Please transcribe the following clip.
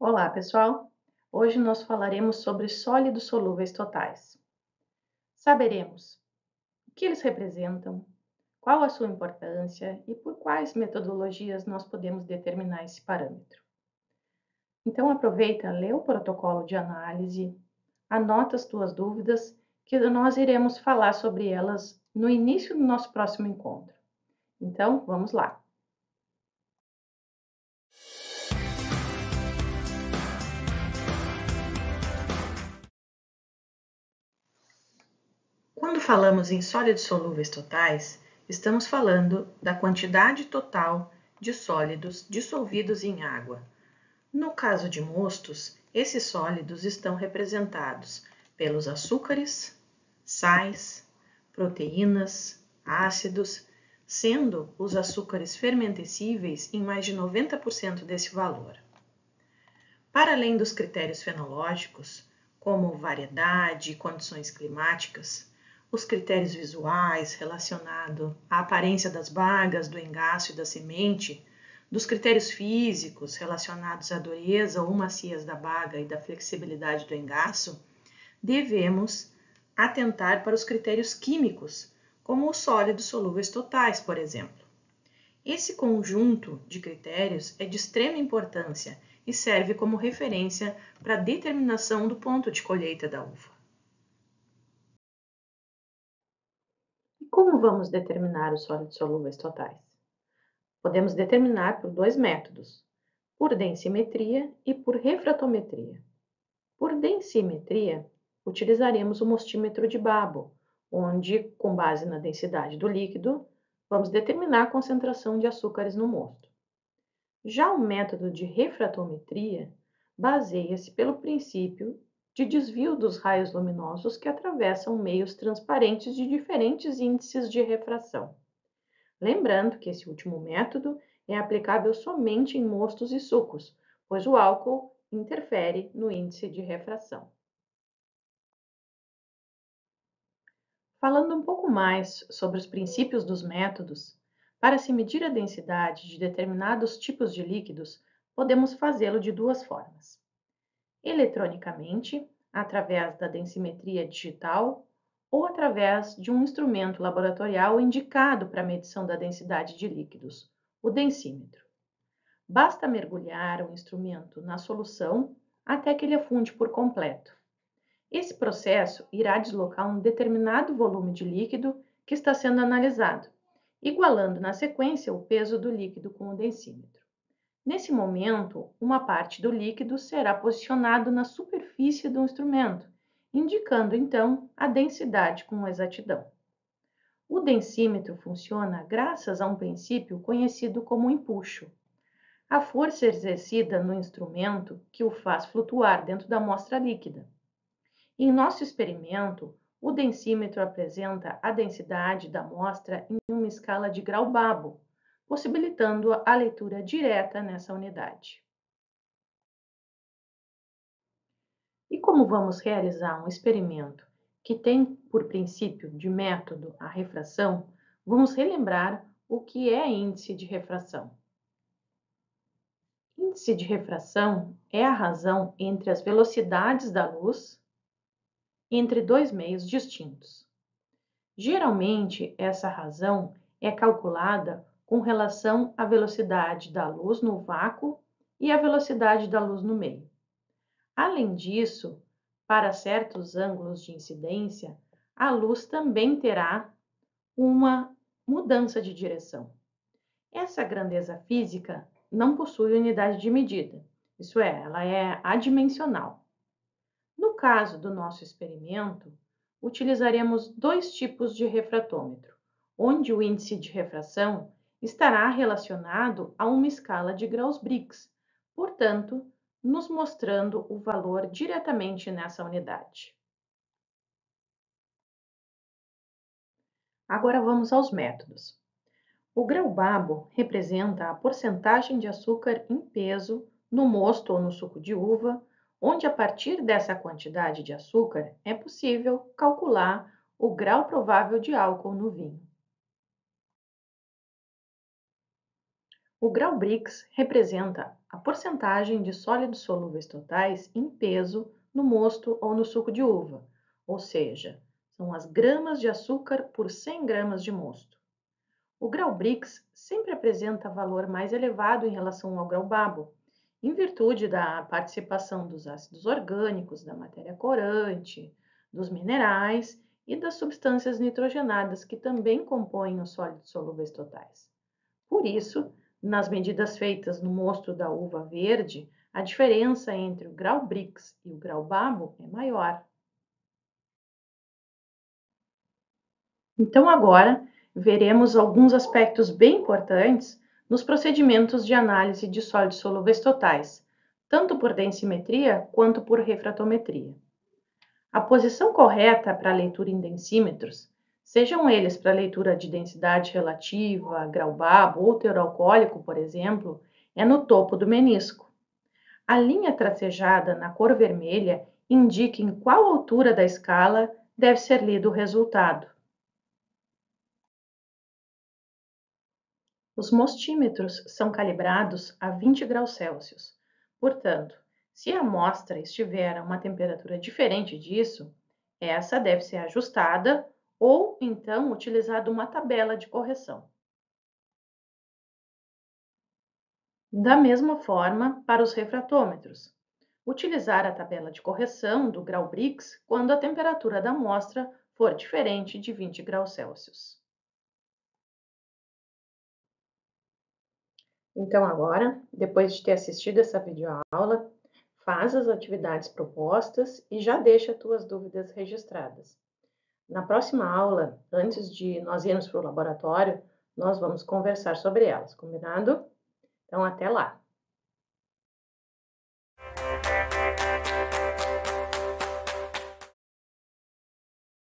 Olá, pessoal! Hoje nós falaremos sobre sólidos solúveis totais. Saberemos o que eles representam, qual a sua importância e por quais metodologias nós podemos determinar esse parâmetro. Então aproveita, lê o protocolo de análise, anota as tuas dúvidas, que nós iremos falar sobre elas no início do nosso próximo encontro. Então, vamos lá! Quando falamos em sólidos solúveis totais, estamos falando da quantidade total de sólidos dissolvidos em água. No caso de mostos, esses sólidos estão representados pelos açúcares, sais, proteínas, ácidos, sendo os açúcares fermentescíveis em mais de 90% desse valor. Para além dos critérios fenológicos, como variedade e condições climáticas, os critérios visuais relacionados à aparência das bagas, do engaço e da semente, dos critérios físicos relacionados à dureza ou maciez da baga e da flexibilidade do engaço, devemos atentar para os critérios químicos, como os sólidos solúveis totais, por exemplo. Esse conjunto de critérios é de extrema importância e serve como referência para a determinação do ponto de colheita da uva. E como vamos determinar os sólidos solúveis totais? Podemos determinar por dois métodos, por densimetria e por refratometria. Por densimetria, utilizaremos o mostímetro de Babel, onde, com base na densidade do líquido, vamos determinar a concentração de açúcares no mosto. Já o método de refratometria baseia-se pelo princípio de desvio dos raios luminosos que atravessam meios transparentes de diferentes índices de refração. Lembrando que esse último método é aplicável somente em mostos e sucos, pois o álcool interfere no índice de refração. Falando um pouco mais sobre os princípios dos métodos, para se medir a densidade de determinados tipos de líquidos, podemos fazê-lo de duas formas: eletronicamente, através da densimetria digital, ou através de um instrumento laboratorial indicado para a medição da densidade de líquidos, o densímetro. Basta mergulhar o instrumento na solução até que ele afunde por completo. Esse processo irá deslocar um determinado volume de líquido que está sendo analisado, igualando na sequência o peso do líquido com o densímetro. Nesse momento, uma parte do líquido será posicionado na superfície do instrumento, indicando então a densidade com exatidão. O densímetro funciona graças a um princípio conhecido como empuxo. A força exercida no instrumento que o faz flutuar dentro da amostra líquida. Em nosso experimento, o densímetro apresenta a densidade da amostra em uma escala de grau Babel, possibilitando a leitura direta nessa unidade. E como vamos realizar um experimento que tem por princípio de método a refração, vamos relembrar o que é índice de refração. Índice de refração é a razão entre as velocidades da luz entre dois meios distintos. Geralmente, essa razão é calculada com relação à velocidade da luz no vácuo e à velocidade da luz no meio. Além disso, para certos ângulos de incidência, a luz também terá uma mudança de direção. Essa grandeza física não possui unidade de medida, isso é, ela é adimensional. No caso do nosso experimento, utilizaremos dois tipos de refratômetro, onde o índice de refração estará relacionado a uma escala de graus Brix, portanto, nos mostrando o valor diretamente nessa unidade. Agora vamos aos métodos. O grau Babel representa a porcentagem de açúcar em peso no mosto ou no suco de uva, onde a partir dessa quantidade de açúcar é possível calcular o grau provável de álcool no vinho. O grau Brix representa a porcentagem de sólidos solúveis totais em peso no mosto ou no suco de uva, ou seja, são as gramas de açúcar por 100 gramas de mosto. O grau Brix sempre apresenta valor mais elevado em relação ao grau Babo, em virtude da participação dos ácidos orgânicos, da matéria corante, dos minerais e das substâncias nitrogenadas que também compõem os sólidos solúveis totais. Por isso, nas medidas feitas no mosto da uva verde, a diferença entre o grau Brix e o grau Babo é maior. Então, agora, veremos alguns aspectos bem importantes nos procedimentos de análise de sólidos solúveis totais, tanto por densimetria quanto por refratometria. A posição correta para a leitura em densímetros, sejam eles para leitura de densidade relativa, grau Babo ou teor alcoólico, por exemplo, é no topo do menisco. A linha tracejada na cor vermelha indica em qual altura da escala deve ser lido o resultado. Os mostímetros são calibrados a 20 graus Celsius. Portanto, se a amostra estiver a uma temperatura diferente disso, essa deve ser ajustada ou então utilizada uma tabela de correção. Da mesma forma, para os refratômetros, utilizar a tabela de correção do grau Brix quando a temperatura da amostra for diferente de 20 graus Celsius. Então agora, depois de ter assistido essa videoaula, faz as atividades propostas e já deixa as tuas dúvidas registradas. Na próxima aula, antes de nós irmos para o laboratório, nós vamos conversar sobre elas, combinado? Então até lá!